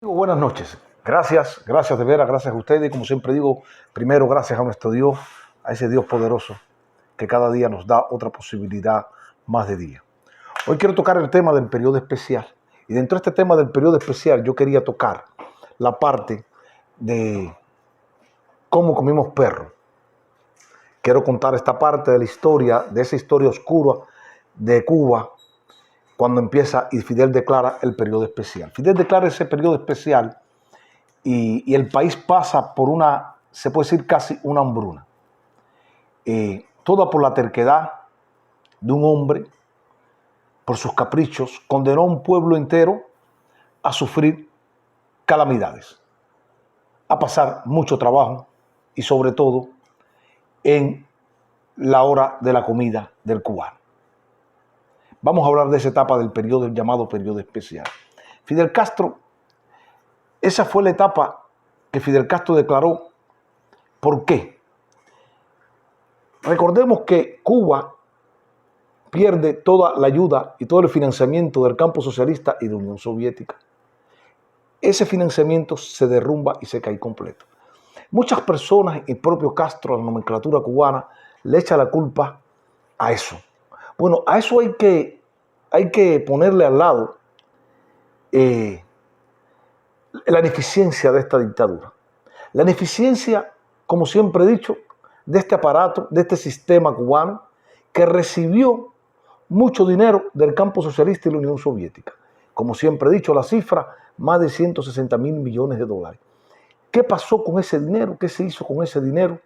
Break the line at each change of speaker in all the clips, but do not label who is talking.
Buenas noches. Gracias de veras, gracias a ustedes. Y como siempre digo, primero gracias a nuestro Dios, a ese Dios poderoso que cada día nos da otra posibilidad más de día. Hoy quiero tocar el tema del periodo especial. Y dentro de este tema del periodo especial yo quería tocar la parte de cómo comimos perro. Quiero contar esta parte de la historia, de esa historia oscura de Cuba, cuando empieza y Fidel declara el periodo especial. Fidel declara ese periodo especial y el país pasa por una, se puede decir casi una hambruna. Toda por la terquedad de un hombre, por sus caprichos, condenó a un pueblo entero a sufrir calamidades, a pasar mucho trabajo y sobre todo en la hora de la comida del cubano. Vamos a hablar de esa etapa del periodo, el llamado periodo especial. Fidel Castro, esa fue la etapa que Fidel Castro declaró. ¿Por qué? Recordemos que Cuba pierde toda la ayuda y todo el financiamiento del campo socialista y de la Unión Soviética. Ese financiamiento se derrumba y se cae completo. Muchas personas, y el propio Castro, la nomenclatura cubana, le echa la culpa a eso. Bueno, a eso hay que ponerle al lado la ineficiencia de esta dictadura. La ineficiencia, como siempre he dicho, de este aparato, de este sistema cubano, que recibió mucho dinero del campo socialista y la Unión Soviética. Como siempre he dicho, la cifra, más de 160.000 millones de dólares. ¿Qué pasó con ese dinero? ¿Qué se hizo con ese dinero?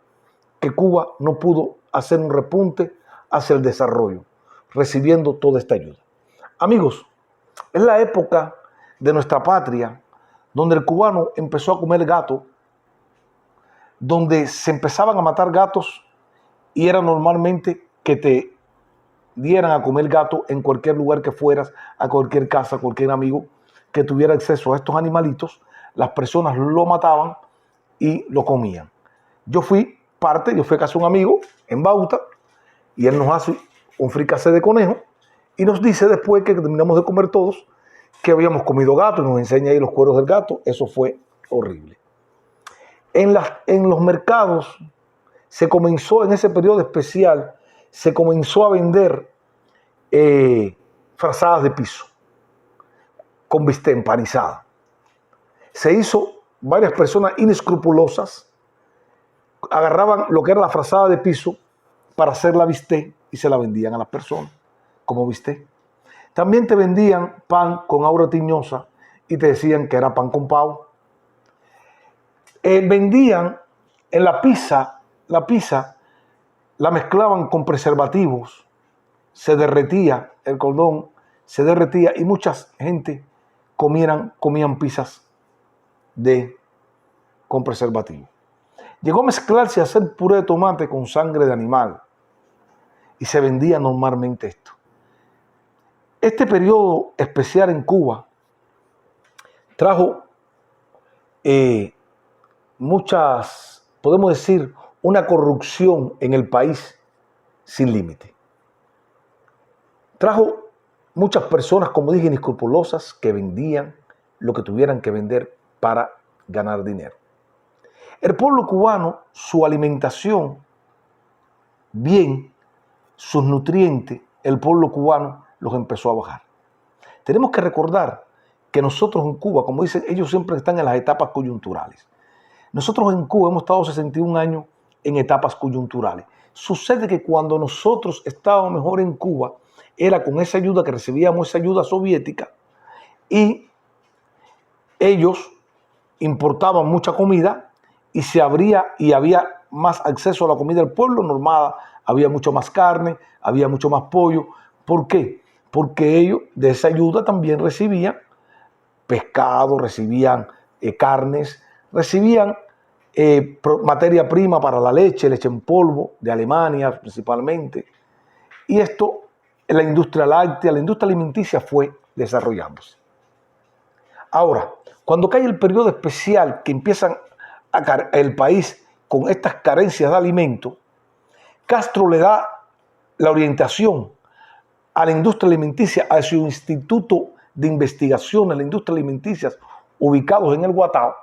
Que Cuba no pudo hacer un repunte hacia el desarrollo, recibiendo toda esta ayuda. Amigos, es la época de nuestra patria donde el cubano empezó a comer gato, donde se empezaban a matar gatos y era normalmente que te dieran a comer gato en cualquier lugar que fueras, a cualquier casa, a cualquier amigo que tuviera acceso a estos animalitos, las personas lo mataban y lo comían. Yo fui casi un amigo en Bauta y él nos hace un fricasé de conejo y nos dice después que terminamos de comer todos que habíamos comido gato y nos enseña ahí los cueros del gato. Eso fue horrible. En los mercados se comenzó, en ese periodo especial, se comenzó a vender frazadas de piso con bistec empanizada. Se hizo, varias personas inescrupulosas agarraban lo que era la frazada de piso para hacer la bistec y se la vendían a las personas como bistec. También te vendían pan con aura tiñosa y te decían que era pan con pavo. Vendían en la pizza la mezclaban con preservativos, se derretía el cordón, se derretía y mucha gente comían pizzas con preservativo. Llegó a mezclarse a hacer puré de tomate con sangre de animal y se vendía normalmente esto. Este periodo especial en Cuba trajo podemos decir, una corrupción en el país sin límite. Trajo muchas personas, como dije, inescrupulosas que vendían lo que tuvieran que vender para ganar dinero. El pueblo cubano, su alimentación, bien, sus nutrientes, el pueblo cubano los empezó a bajar. Tenemos que recordar que nosotros en Cuba, como dicen, ellos siempre están en las etapas coyunturales. Nosotros en Cuba hemos estado 61 años en etapas coyunturales. Sucede que cuando nosotros estábamos mejor en Cuba, era con esa ayuda que recibíamos, esa ayuda soviética, y ellos importaban mucha comida y había más acceso a la comida del pueblo normal, había mucho más carne, había mucho más pollo. ¿Por qué? Porque ellos de esa ayuda también recibían pescado, recibían carnes, recibían materia prima para la leche en polvo, de Alemania principalmente. Y esto, en la industria láctea, la industria alimenticia fue desarrollándose. Ahora, cuando cae el periodo especial que empiezan el país con estas carencias de alimentos, Castro le da la orientación a la industria alimenticia, a su instituto de investigación en la industria alimenticia, ubicados en el Guatao,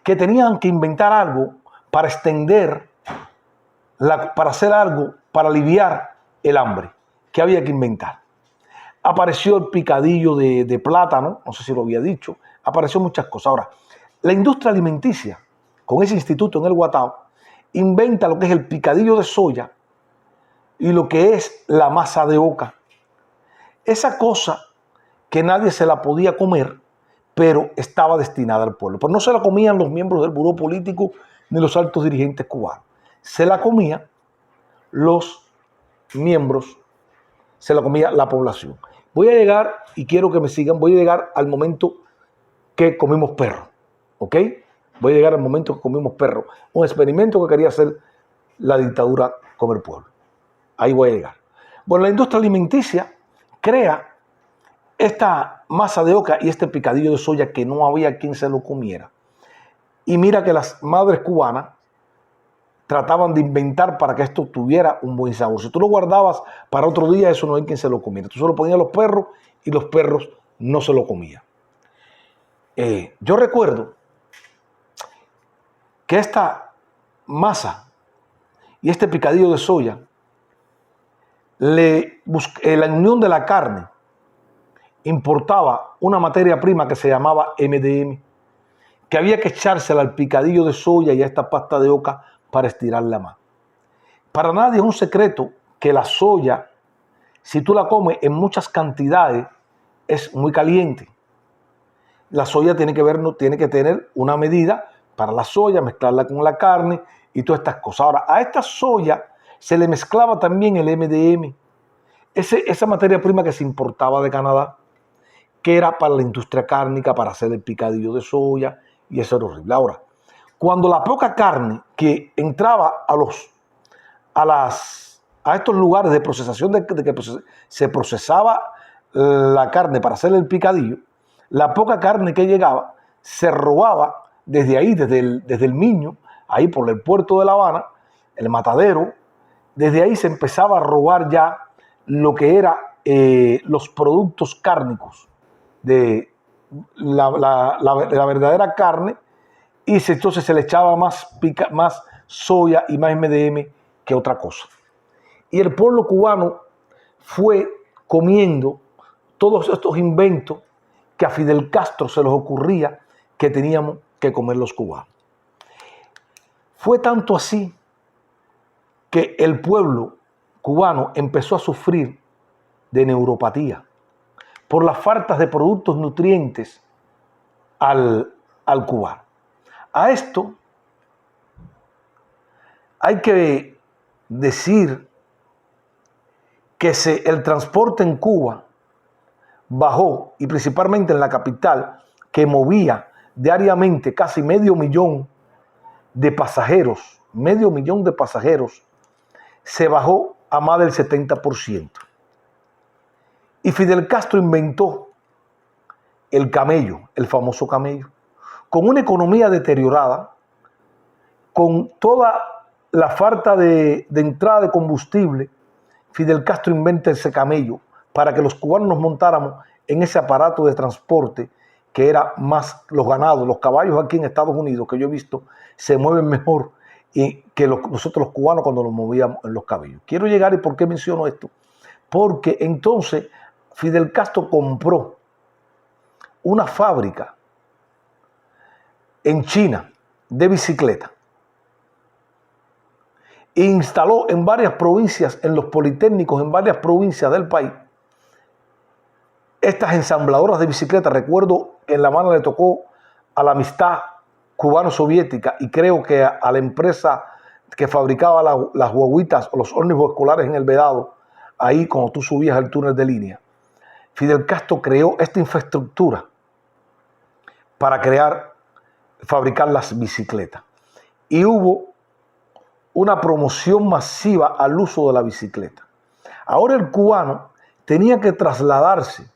que tenían que inventar algo para extender, para hacer algo para aliviar el hambre. ¿Qué había que inventar? Apareció el picadillo de plátano, no sé si lo había dicho, apareció muchas cosas. Ahora, la industria alimenticia, con ese instituto en el Guatao, inventa lo que es el picadillo de soya y lo que es la masa de oca. Esa cosa que nadie se la podía comer, pero estaba destinada al pueblo. Pero no se la comían los miembros del buró político ni los altos dirigentes cubanos. Se la comían los miembros, se la comía la población. Voy a llegar, y quiero que me sigan, voy a llegar al momento que comimos perro, ¿ok? Voy a llegar al momento que comimos perro. Un experimento que quería hacer la dictadura con el pueblo. Ahí voy a llegar. Bueno, la industria alimenticia crea esta masa de oca y este picadillo de soya que no había quien se lo comiera. Y mira que las madres cubanas trataban de inventar para que esto tuviera un buen sabor. Si tú lo guardabas para otro día, eso no hay quien se lo comiera. Tú solo ponías a los perros y los perros no se lo comían. Yo recuerdo que esta masa y este picadillo de soya, la unión de la carne importaba una materia prima que se llamaba MDM, que había que echársela al picadillo de soya y a esta pasta de oca para estirarla más. Para nadie es un secreto que la soya, si tú la comes en muchas cantidades, es muy caliente. La soya tiene que tener una medida para la soya, mezclarla con la carne y todas estas cosas. Ahora, a esta soya se le mezclaba también el MDM, esa materia prima que se importaba de Canadá, que era para la industria cárnica, para hacer el picadillo de soya, y eso era horrible. Ahora, cuando la poca carne que entraba a estos lugares de procesación, de que se procesaba la carne para hacer el picadillo, la poca carne que llegaba se robaba desde ahí, desde el Miño, ahí por el puerto de La Habana, el matadero. Desde ahí se empezaba a robar ya lo que eran los productos cárnicos de la verdadera carne, y entonces se le echaba más soya y más MDM que otra cosa. Y el pueblo cubano fue comiendo todos estos inventos que a Fidel Castro se les ocurría que teníamos que comer los cubanos. Fue tanto así que el pueblo cubano empezó a sufrir de neuropatía por las faltas de productos nutrientes al cubano. A esto hay que decir que el transporte en Cuba bajó, y principalmente en la capital, que movía diariamente casi medio millón de pasajeros, se bajó a más del 70%. Y Fidel Castro inventó el camello, el famoso camello, con una economía deteriorada, con toda la falta de entrada de combustible. Fidel Castro inventa ese camello para que los cubanos nos montáramos en ese aparato de transporte que era más los ganados. Los caballos aquí en Estados Unidos, que yo he visto, se mueven mejor que nosotros los cubanos cuando nos movíamos en los caballos. Quiero llegar, ¿y por qué menciono esto? Porque entonces Fidel Castro compró una fábrica en China de bicicletas e instaló en varias provincias, en los politécnicos, en varias provincias del país, estas ensambladoras de bicicletas. Recuerdo que en La Habana le tocó a la amistad cubano-soviética, y creo que a la empresa que fabricaba las guaguitas o los ómnibus escolares en El Vedado, ahí cuando tú subías el túnel de línea, Fidel Castro creó esta infraestructura para fabricar las bicicletas. Y hubo una promoción masiva al uso de la bicicleta. Ahora el cubano tenía que trasladarse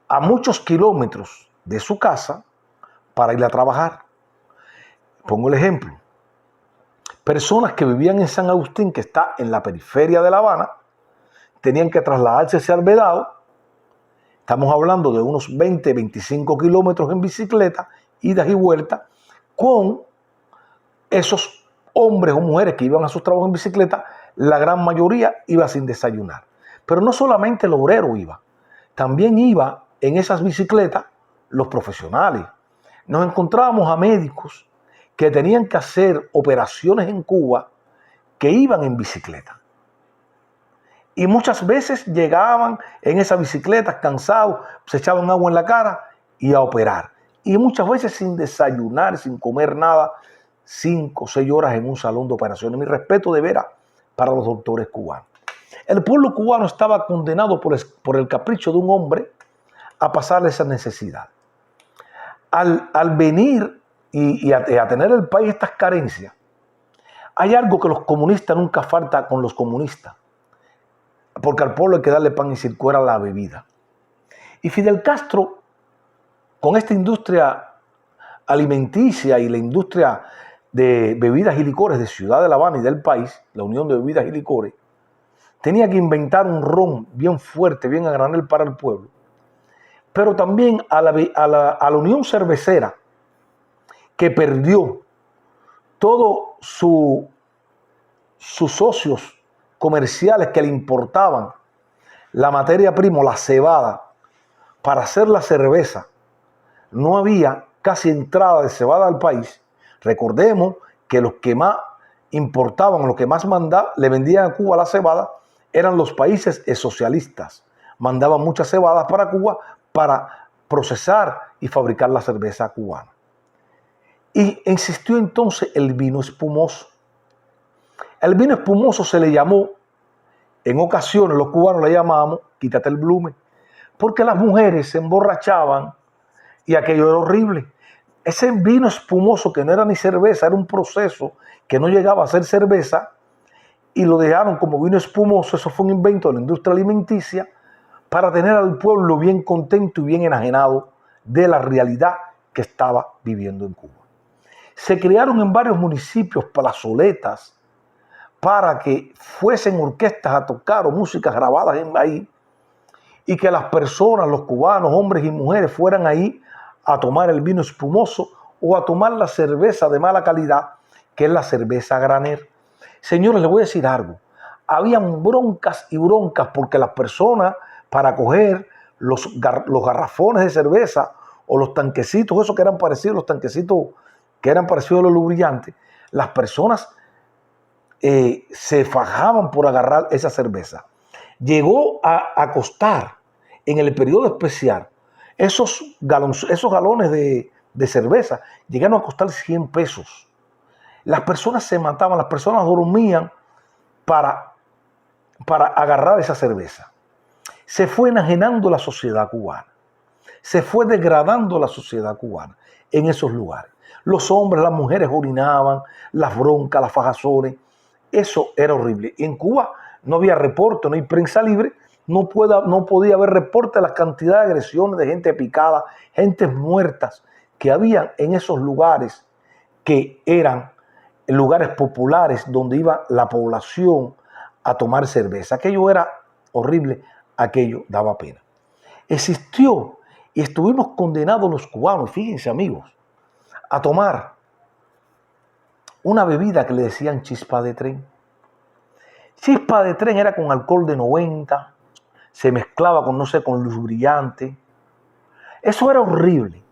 a muchos kilómetros de su casa para ir a trabajar. Pongo el ejemplo. Personas que vivían en San Agustín, que está en la periferia de La Habana, tenían que trasladarse hacia El Vedado Estamos hablando de unos 20, 25 kilómetros en bicicleta, idas y vueltas, con esos hombres o mujeres que iban a sus trabajos en bicicleta. La gran mayoría iba sin desayunar. Pero no solamente el obrero iba, también iba en esas bicicletas los profesionales. Nos encontrábamos a médicos que tenían que hacer operaciones en Cuba que iban en bicicleta. Y muchas veces llegaban en esas bicicletas cansados, se echaban agua en la cara y a operar. Y muchas veces sin desayunar, sin comer nada, 5 o 6 horas en un salón de operaciones. Mi respeto de veras para los doctores cubanos. El pueblo cubano estaba condenado por el capricho de un hombre a pasar esa necesidad. Al venir y a tener el país estas carencias, hay algo que los comunistas nunca falta con los comunistas, porque al pueblo hay que darle pan y circo, era la bebida. Y Fidel Castro, con esta industria alimenticia y la industria de bebidas y licores de Ciudad de La Habana y del país, la Unión de Bebidas y Licores, tenía que inventar un ron bien fuerte, bien a granel para el pueblo. Pero también a la Unión Cervecera, que perdió todos sus socios comerciales que le importaban la materia prima, la cebada, para hacer la cerveza. No había casi entrada de cebada al país. Recordemos que los que más importaban, los que más mandaban, le vendían a Cuba la cebada, eran los países socialistas. Mandaban muchas cebadas para Cuba para procesar y fabricar la cerveza cubana. Y existió entonces el vino espumoso. El vino espumoso se le llamó, en ocasiones los cubanos le llamábamos, quítate el blume, porque las mujeres se emborrachaban y aquello era horrible. Ese vino espumoso que no era ni cerveza, era un proceso que no llegaba a ser cerveza y lo dejaron como vino espumoso. Eso fue un invento de la industria alimenticia para tener al pueblo bien contento y bien enajenado de la realidad que estaba viviendo en Cuba. Se crearon en varios municipios plazoletas para que fuesen orquestas a tocar o músicas grabadas ahí y que las personas, los cubanos, hombres y mujeres, fueran ahí a tomar el vino espumoso o a tomar la cerveza de mala calidad, que es la cerveza a granel. Señores, les voy a decir algo. Habían broncas y broncas porque las personas, para coger los garrafones de cerveza o los tanquecitos, esos que eran parecidos, los tanquecitos que eran parecidos a los lubricantes, las personas se fajaban por agarrar esa cerveza. Llegó a costar en el periodo especial esos galones de cerveza, llegaron a costar 100 pesos. Las personas se mataban, las personas dormían para agarrar esa cerveza. Se fue enajenando la sociedad cubana, se fue degradando la sociedad cubana en esos lugares. Los hombres, las mujeres orinaban, las broncas, las fajazones. Eso era horrible. En Cuba no había reporte, no hay prensa libre, no podía haber reporte de la cantidad de agresiones, de gente picada, gentes muertas que había en esos lugares que eran lugares populares donde iba la población a tomar cerveza. Aquello era horrible, aquello daba pena. Existió y estuvimos condenados los cubanos, fíjense amigos, a tomar una bebida que le decían chispa de tren. Chispa de tren era con alcohol de 90, se mezclaba con, no sé, con luz brillante. Eso era horrible.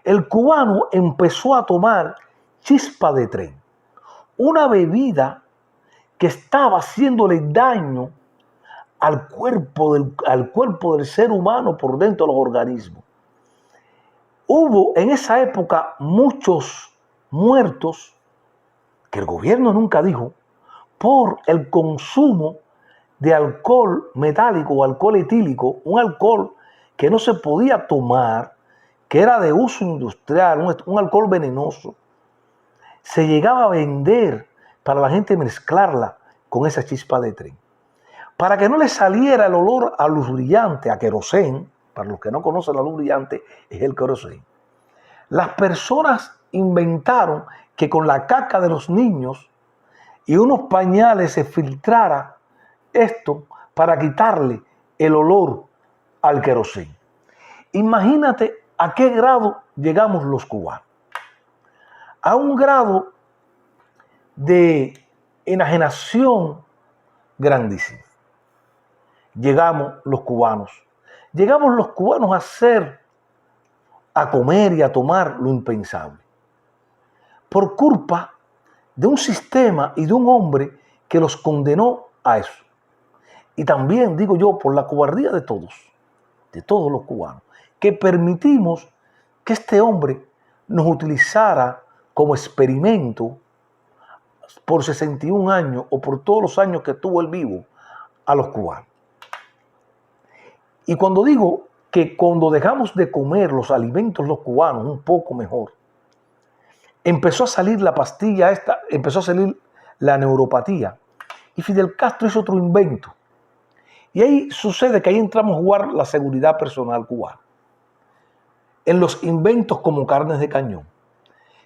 El cubano empezó a tomar chispa de tren, una bebida que estaba haciéndole daño al cuerpo del ser humano por dentro de los organismos. Hubo en esa época muchos muertos que el gobierno nunca dijo por el consumo de alcohol metálico o alcohol etílico, un alcohol que no se podía tomar, que era de uso industrial, un alcohol venenoso. Se llegaba a vender para la gente mezclarla con esa chispa de tren. Para que no le saliera el olor a luz brillante, a querosén, para los que no conocen la luz brillante, es el querosén. Las personas inventaron que con la caca de los niños y unos pañales se filtrara esto para quitarle el olor al querosén. Imagínate a qué grado llegamos los cubanos. A un grado de enajenación grandísimo. Llegamos los cubanos a hacer, a comer y a tomar lo impensable. Por culpa de un sistema y de un hombre que los condenó a eso. Y también, digo yo, por la cobardía de todos los cubanos, que permitimos que este hombre nos utilizara como experimento por 61 años o por todos los años que estuvo él vivo a los cubanos. Y cuando digo que cuando dejamos de comer los alimentos los cubanos un poco mejor, empezó a salir la pastilla esta, empezó a salir la neuropatía. Y Fidel Castro hizo otro invento. Y ahí sucede que ahí entramos a jugar la seguridad personal cubana. En los inventos como carnes de cañón.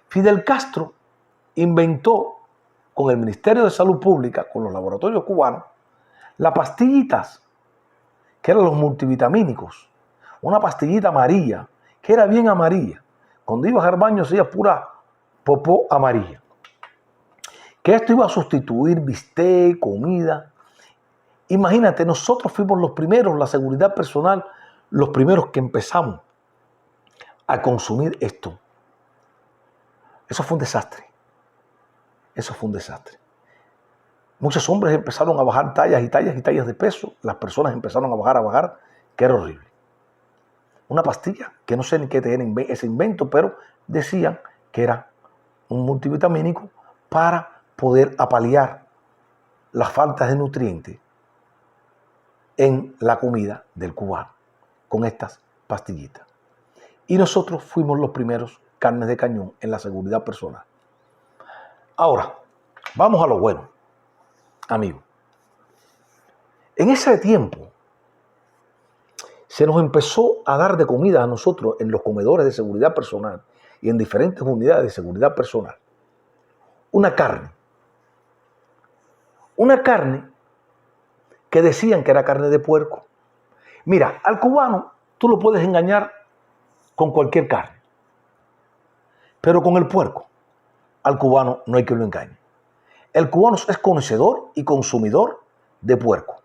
Fidel Castro inventó con el Ministerio de Salud Pública, con los laboratorios cubanos, las pastillitas, que eran los multivitamínicos. Una pastillita amarilla, que era bien amarilla. Cuando ibas al baño hacía pura popó amarilla. Que esto iba a sustituir bistec, comida. Imagínate, nosotros fuimos los primeros, la seguridad personal, los primeros que empezamos a consumir esto. Eso fue un desastre. Eso fue un desastre. Muchos hombres empezaron a bajar tallas y tallas y tallas de peso. Las personas empezaron a bajar, que era horrible. Una pastilla, que no sé ni qué tenía ese invento, pero decían que era un multivitamínico para poder apalear las faltas de nutrientes en la comida del cubano con estas pastillitas. Y nosotros fuimos los primeros carnes de cañón en la seguridad personal. Ahora, vamos a lo bueno, amigos. En ese tiempo se nos empezó a dar de comida a nosotros en los comedores de seguridad personal y en diferentes unidades de seguridad personal. Una carne que decían que era carne de puerco. Mira, al cubano tú lo puedes engañar con cualquier carne, pero con el puerco, al cubano no hay que lo engañe. El cubano es conocedor y consumidor de puerco.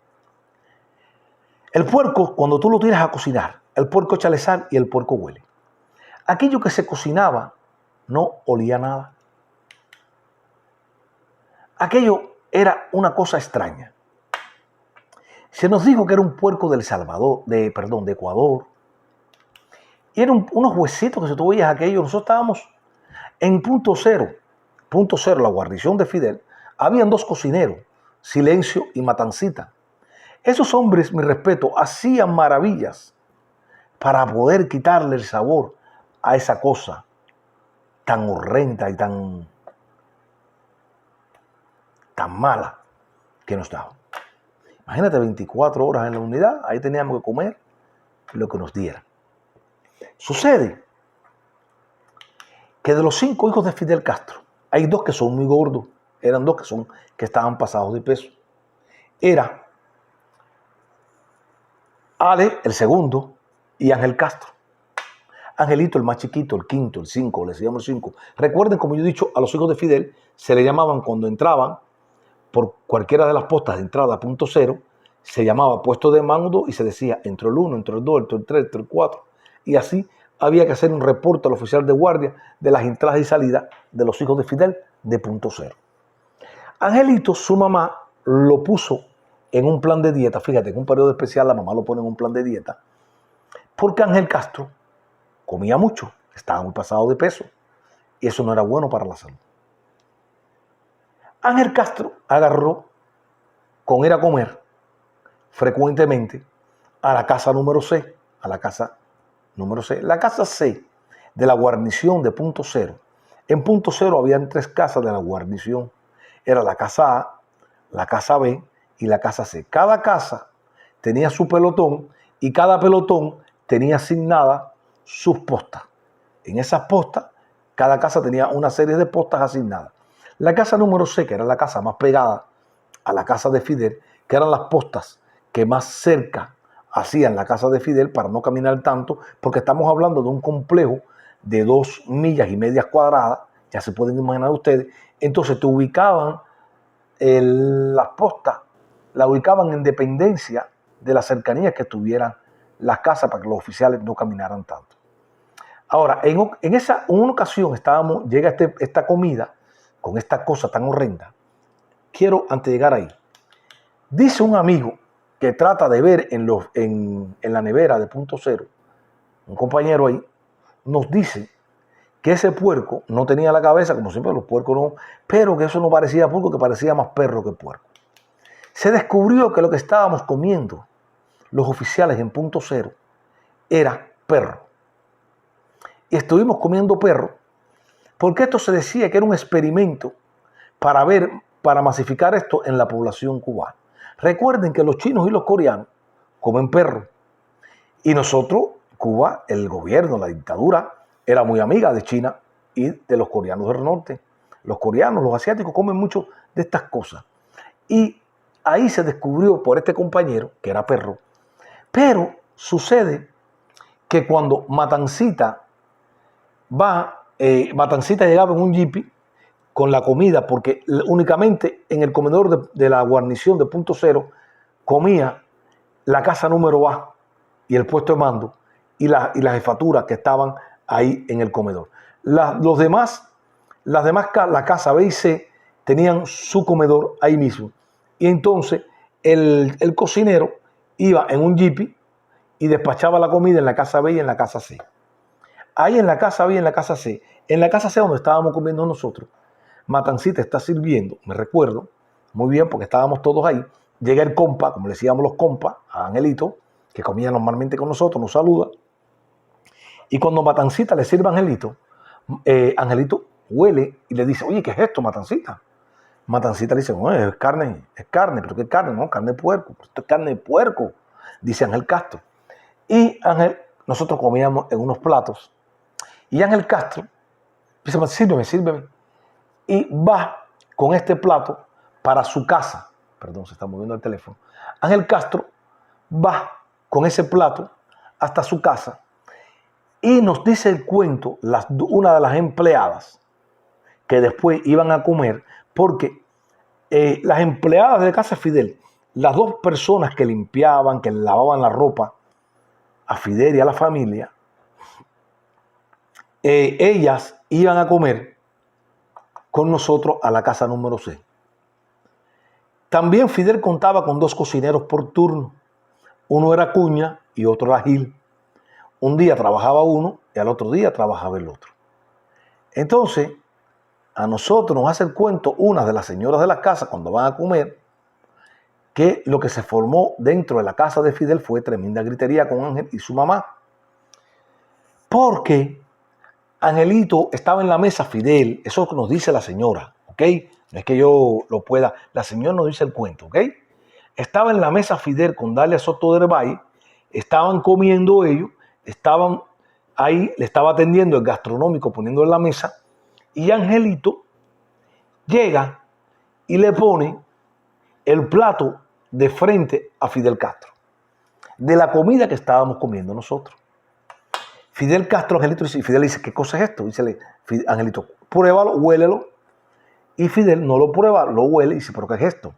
El puerco, cuando tú lo tiras a cocinar, el puerco échale sal y el puerco huele. Aquello que se cocinaba no olía nada. Aquello era una cosa extraña. Se nos dijo que era un puerco de Ecuador. Y eran unos huesitos que si tú veías aquello, nosotros estábamos en punto cero, la guarnición de Fidel. Habían dos cocineros, Silencio y Matancita. Esos hombres, mi respeto, hacían maravillas para poder quitarle el sabor a esa cosa tan horrenda y tan mala que nos daba. Imagínate, 24 horas en la unidad, ahí teníamos que comer lo que nos dieran. Sucede que de los 5 hijos de Fidel Castro, hay 2 que son muy gordos, eran 2 que estaban pasados de peso. Era Ale, el segundo, y Ángel Castro. Angelito, el más chiquito, el quinto, el 5, le decíamos el 5. Recuerden, como yo he dicho, a los hijos de Fidel se le llamaban cuando entraban por cualquiera de las postas de entrada a punto cero, se llamaba puesto de mando y se decía entró el 1, entró el 2, entró el 3, entró el 4. Y así había que hacer un reporte al oficial de guardia de las entradas y salidas de los hijos de Fidel de punto cero. Angelito, su mamá, lo puso en un plan de dieta. Fíjate, en un periodo especial la mamá lo pone en un plan de dieta porque Ángel Castro comía mucho, estaba muy pasado de peso y eso no era bueno para la salud. Ángel Castro agarró con ir a comer frecuentemente a la casa número C, la casa C de la guarnición de punto cero. En punto cero habían 3 casas de la guarnición. Era la casa A, la casa B y la casa C. Cada casa tenía su pelotón y cada pelotón tenía asignadas sus postas. En esas postas, cada casa tenía una serie de postas asignadas. La casa número C, que era la casa más pegada a la casa de Fidel, que eran las postas que más cerca hacía en la casa de Fidel para no caminar tanto, porque estamos hablando de un complejo de 2,5 millas cuadradas, ya se pueden imaginar ustedes. Entonces te ubicaban las postas, la ubicaban en dependencia de la cercanía que tuvieran las casas para que los oficiales no caminaran tanto. Ahora, en una ocasión llega esta comida con esta cosa tan horrenda. Quiero, antes de llegar ahí, dice un amigo que trata de ver en la nevera de Punto Cero, un compañero ahí, nos dice que ese puerco no tenía la cabeza, como siempre los puercos no, pero que eso no parecía puerco, que parecía más perro que puerco. Se descubrió que lo que estábamos comiendo los oficiales en Punto Cero era perro. Y estuvimos comiendo perro porque esto se decía que era un experimento para masificar esto en la población cubana. Recuerden que los chinos y los coreanos comen perro. Y nosotros, Cuba, el gobierno, la dictadura, era muy amiga de China y de los coreanos del norte. Los coreanos, los asiáticos comen mucho de estas cosas. Y ahí se descubrió por este compañero, que era perro. Pero sucede que cuando Matancita Matancita llegaba en un jeep con la comida, porque únicamente en el comedor de la guarnición de Punto Cero comía la casa número A y el puesto de mando y la jefatura que estaban ahí en el comedor. La casa B y C tenían su comedor ahí mismo. Y entonces el cocinero iba en un jeep y despachaba la comida en la casa B y en la casa C. Ahí en la casa B y en la casa C. En la casa C donde estábamos comiendo nosotros, Matancita está sirviendo, me recuerdo muy bien porque estábamos todos ahí. Llega el compa, como le decíamos los compas, a Angelito, que comía normalmente con nosotros, nos saluda. Y cuando Matancita le sirve a Angelito, Angelito huele y le dice, oye, ¿qué es esto, Matancita? Matancita le dice, bueno, es carne, pero ¿qué carne? No, carne de puerco, esto es carne de puerco, dice Ángel Castro. Y nosotros comíamos en unos platos, y Ángel Castro dice, sírveme. Y va con este plato para su casa. Perdón, se está moviendo el teléfono. Ángel Castro va con ese plato hasta su casa y nos dice el cuento, una de las empleadas que después iban a comer, porque las empleadas de Casa Fidel, las dos personas que limpiaban, que lavaban la ropa a Fidel y a la familia, ellas iban a comer con nosotros a la casa número 6. También Fidel contaba con 2 cocineros por turno. Uno era Cuña y otro era Gil. Un día trabajaba uno y al otro día trabajaba el otro. Entonces, a nosotros nos hace el cuento una de las señoras de la casa cuando van a comer, que lo que se formó dentro de la casa de Fidel fue tremenda gritería con Ángel y su mamá. Porque Angelito estaba en la mesa, Fidel, eso es lo que nos dice la señora, ¿ok? No es que yo lo pueda, la señora nos dice el cuento, ¿ok? Estaba en la mesa Fidel con Dalia Soto de Herbay, estaban comiendo ellos, estaban ahí, le estaba atendiendo el gastronómico poniendo en la mesa, y Angelito llega y le pone el plato de frente a Fidel Castro, de la comida que estábamos comiendo nosotros. Fidel Castro, Angelito dice, y Fidel dice, ¿qué cosa es esto? Dice Angelito, pruébalo, huélelo. Y Fidel no lo prueba, lo huele y dice, ¿pero qué es esto?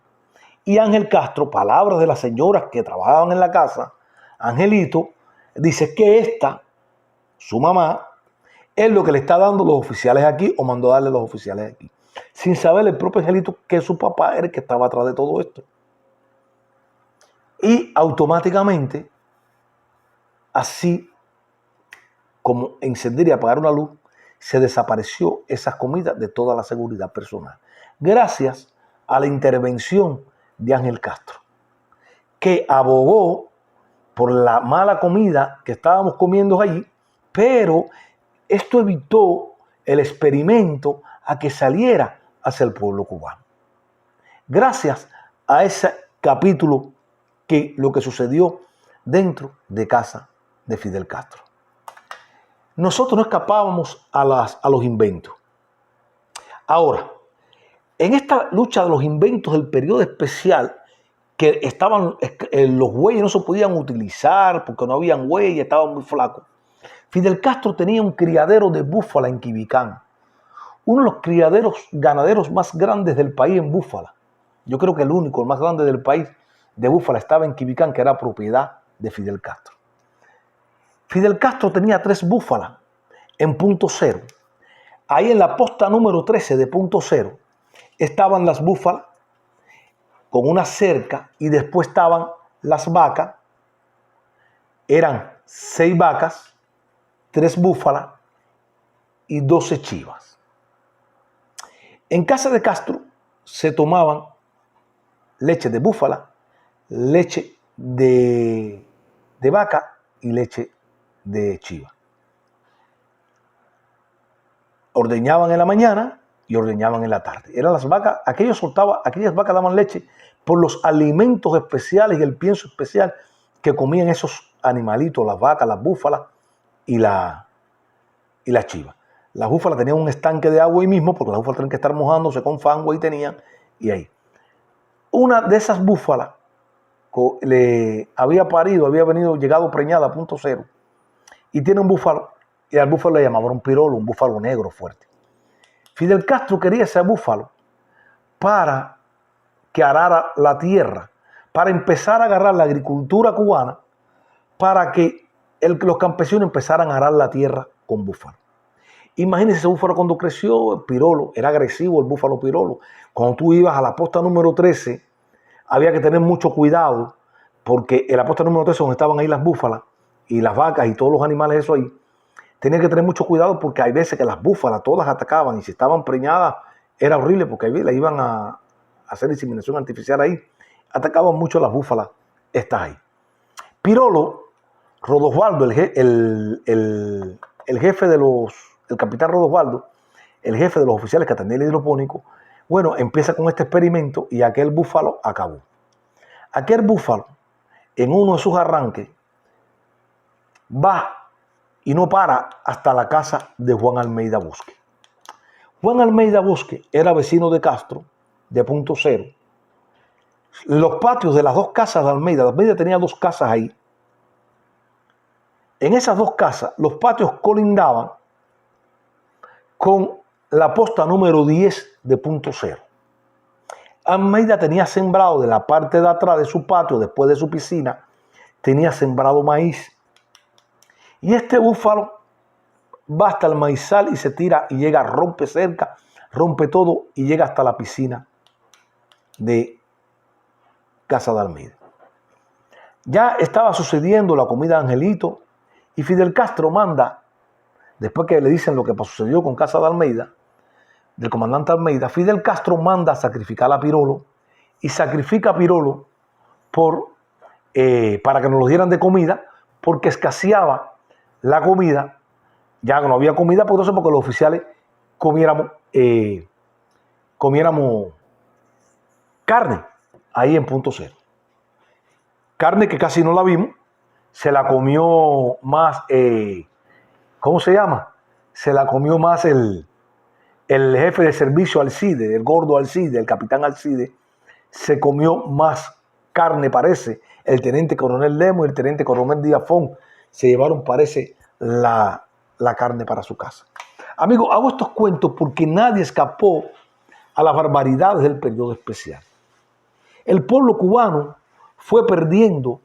Y Ángel Castro, palabras de las señoras que trabajaban en la casa, Angelito dice que esta, su mamá, es lo que le está dando los oficiales aquí o mandó a darle los oficiales aquí. Sin saber el propio Angelito que su papá era el que estaba atrás de todo esto. Y automáticamente, así como encender y apagar una luz, se desapareció esas comidas de toda la seguridad personal. Gracias a la intervención de Ángel Castro, que abogó por la mala comida que estábamos comiendo allí, pero esto evitó el experimento a que saliera hacia el pueblo cubano. Gracias a ese capítulo que lo que sucedió dentro de casa de Fidel Castro. Nosotros no escapábamos a los inventos. Ahora, en esta lucha de los inventos del periodo especial que estaban los bueyes no se podían utilizar porque no habían bueyes, estaban muy flacos. Fidel Castro tenía un criadero de búfala en Quibicán, uno de los criaderos ganaderos más grandes del país en búfala. Yo creo que el único, el más grande del país de búfala estaba en Quibicán, que era propiedad de Fidel Castro. Fidel Castro tenía 3 búfalas en Punto Cero. Ahí en la posta número 13 de Punto Cero estaban las búfalas con una cerca y después estaban las vacas. Eran 6 vacas, 3 búfalas y 12 chivas. En casa de Castro se tomaban leche de búfala, leche de vaca y leche de chiva. Ordeñaban en la mañana y ordeñaban en la tarde. Eran las vacas, aquellas vacas daban leche por los alimentos especiales y el pienso especial que comían esos animalitos, las vacas, las búfalas y la chiva. Las búfalas tenían un estanque de agua ahí mismo, porque las búfalas tenían que estar mojándose con fango y tenían, y ahí. Una de esas búfalas había llegado preñada a Punto Cero, y tiene un búfalo, y al búfalo le llamaban un pirolo, un búfalo negro fuerte. Fidel Castro quería ese búfalo para que arara la tierra, para empezar a agarrar la agricultura cubana, para que los campesinos empezaran a arar la tierra con búfalo. Imagínense ese búfalo cuando creció, el pirolo, era agresivo el búfalo pirolo. Cuando tú ibas a la posta número 13, había que tener mucho cuidado, porque en la posta número 13, donde estaban ahí las búfalas y las vacas y todos los animales, eso ahí, tenía que tener mucho cuidado porque hay veces que las búfalas todas atacaban y si estaban preñadas era horrible porque ahí le iban a hacer inseminación artificial ahí. Atacaban mucho las búfalas estas ahí. Pirolo, Rodosvaldo, el jefe de el capitán Rodosvaldo, el jefe de los oficiales que atendían el hidropónico, bueno, empieza con este experimento y aquel búfalo acabó. Aquel búfalo, en uno de sus arranques, va y no para hasta la casa de Juan Almeida Bosque. Juan Almeida Bosque era vecino de Castro, de Punto Cero. Los patios de las 2 casas de Almeida tenía 2 casas ahí. En esas 2 casas, los patios colindaban con la posta número 10 de Punto Cero. Almeida tenía sembrado de la parte de atrás de su patio, después de su piscina, tenía sembrado maíz. Y este búfalo va hasta el maizal y se tira y llega, rompe cerca, rompe todo y llega hasta la piscina de Casa de Almeida. Ya estaba sucediendo la comida de Angelito y Fidel Castro manda, después que le dicen lo que sucedió con Casa de Almeida, del comandante Almeida, Fidel Castro manda a sacrificar a Pirolo y sacrifica a Pirolo para que nos lo dieran de comida, porque escaseaba la comida, ya no había comida, por eso porque los oficiales comiéramos carne ahí en Punto Cero. Carne que casi no la vimos, se la comió más, ¿cómo se llama? Se la comió más el jefe de servicio Alcide, el gordo Alcide, el capitán Alcide, se comió más carne, parece. El teniente coronel Lemo y el teniente coronel Díaz Fon se llevaron, parece, la carne para su casa. Amigos, hago estos cuentos porque nadie escapó a las barbaridades del periodo especial. El pueblo cubano fue perdiendo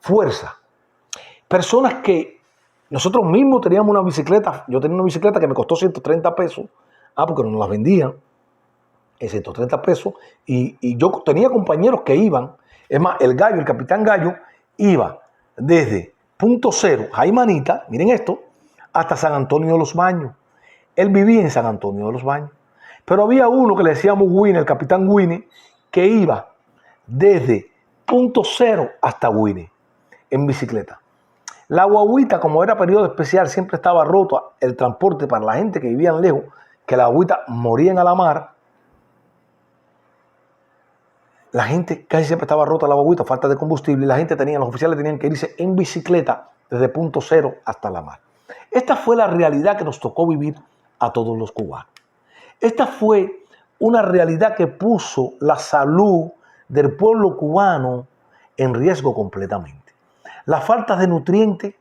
fuerza. Personas que nosotros mismos teníamos una bicicleta, yo tenía una bicicleta que me costó 130 pesos, porque nos las vendían en 130 pesos, y yo tenía compañeros que iban, es más, el capitán Gallo, iba desde Punto Cero, Jaimanita, miren esto, hasta San Antonio de los Baños. Él vivía en San Antonio de los Baños. Pero había uno que le decíamos Winnie, el capitán Winnie, que iba desde Punto Cero hasta Winnie en bicicleta. La guagüita, como era periodo especial, siempre estaba roto el transporte para la gente que vivían lejos, que la guagüita moría en la mar. La gente casi siempre estaba rota la guagüita, falta de combustible, y los oficiales tenían que irse en bicicleta desde Punto Cero hasta la mar. Esta fue la realidad que nos tocó vivir a todos los cubanos. Esta fue una realidad que puso la salud, del pueblo cubano en riesgo completamente. La falta de nutrientes,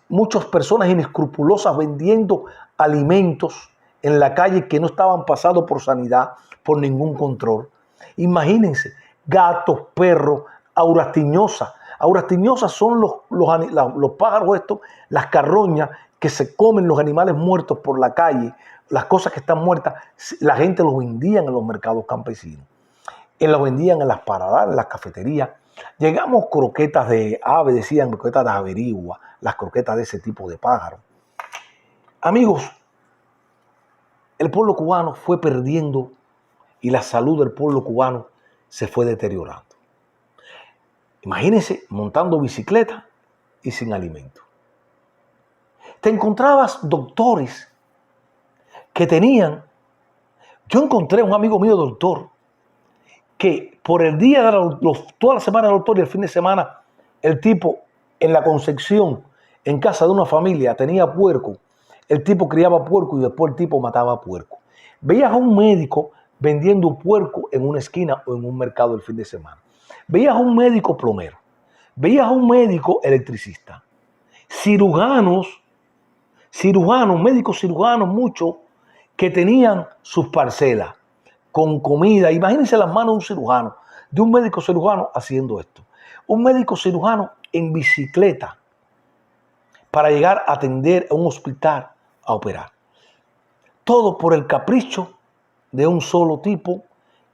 muchas personas inescrupulosas vendiendo alimentos en la calle que no estaban pasados por sanidad, por ningún control. Imagínense, gatos, perros, auras tiñosas. Auras tiñosas son los pájaros estos, las carroñas que se comen los animales muertos por la calle, las cosas que están muertas. La gente los vendía en los mercados campesinos, los vendían en las paradas, en las cafeterías. Llegamos croquetas de ave, decían croquetas de averigua, las croquetas de ese tipo de pájaro. Amigos, el pueblo cubano fue perdiendo y la salud del pueblo cubano se fue deteriorando. Imagínense montando bicicleta y sin alimento. Te encontrabas doctores que tenían, yo encontré un amigo mío doctor, que por el día de toda la semana del doctor y el fin de semana, el tipo en la Concepción, en casa de una familia, tenía puerco. El tipo criaba puerco y después el tipo mataba puerco. Veías a un médico vendiendo puerco en una esquina o en un mercado el fin de semana. Veías a un médico plomero. Veías a un médico electricista. Médicos cirujanos, muchos que tenían sus parcelas con comida. Imagínense las manos de un cirujano, de un médico cirujano haciendo esto. Un médico cirujano en bicicleta para llegar a atender a un hospital a operar. Todo por el capricho de un solo tipo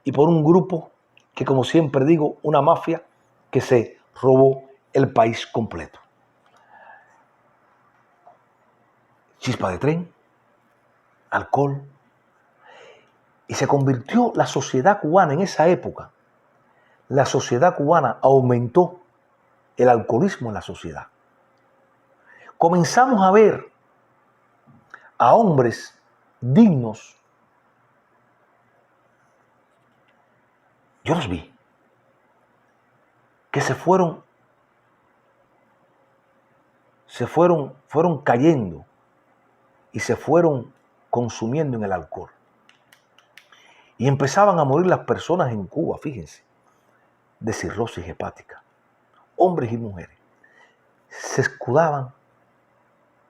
y por un grupo que, como siempre digo, una mafia que se robó el país completo. Chispa de tren, alcohol, y se convirtió la sociedad cubana en esa época. La sociedad cubana aumentó el alcoholismo en la sociedad. Comenzamos a ver a hombres dignos. Yo los vi que fueron cayendo y se fueron consumiendo en el alcohol. Y empezaban a morir las personas en Cuba, fíjense, de cirrosis hepática. Hombres y mujeres se escudaban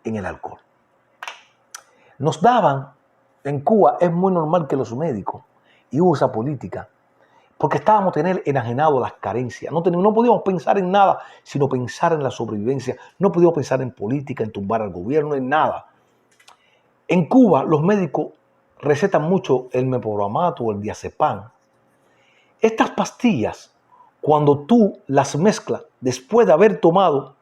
en el alcohol. Nos daban, en Cuba es muy normal que los médicos, y hubo esa política, porque estábamos enajenados a las carencias. No podíamos pensar en nada, sino pensar en la sobrevivencia. No podíamos pensar en política, en tumbar al gobierno, en nada. En Cuba los médicos recetan mucho el meporomato o el diazepam. Estas pastillas, cuando tú las mezclas después de haber tomado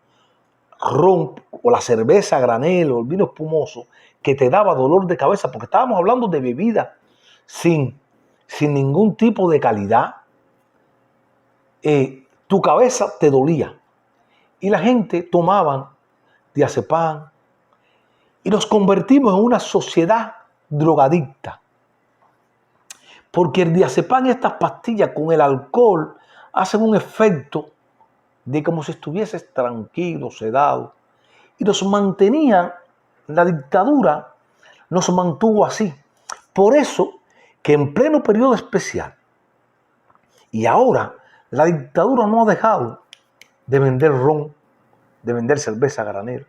ron o la cerveza a granel o el vino espumoso, que te daba dolor de cabeza, porque estábamos hablando de bebida sin ningún tipo de calidad, tu cabeza te dolía. Y la gente tomaba diazepam y nos convertimos en una sociedad drogadicta. Porque el diazepam y estas pastillas con el alcohol hacen un efecto de como si estuvieses tranquilo, sedado. Y nos mantenían, la dictadura nos mantuvo así. Por eso que en pleno periodo especial, y ahora la dictadura no ha dejado de vender ron, de vender cerveza a granel,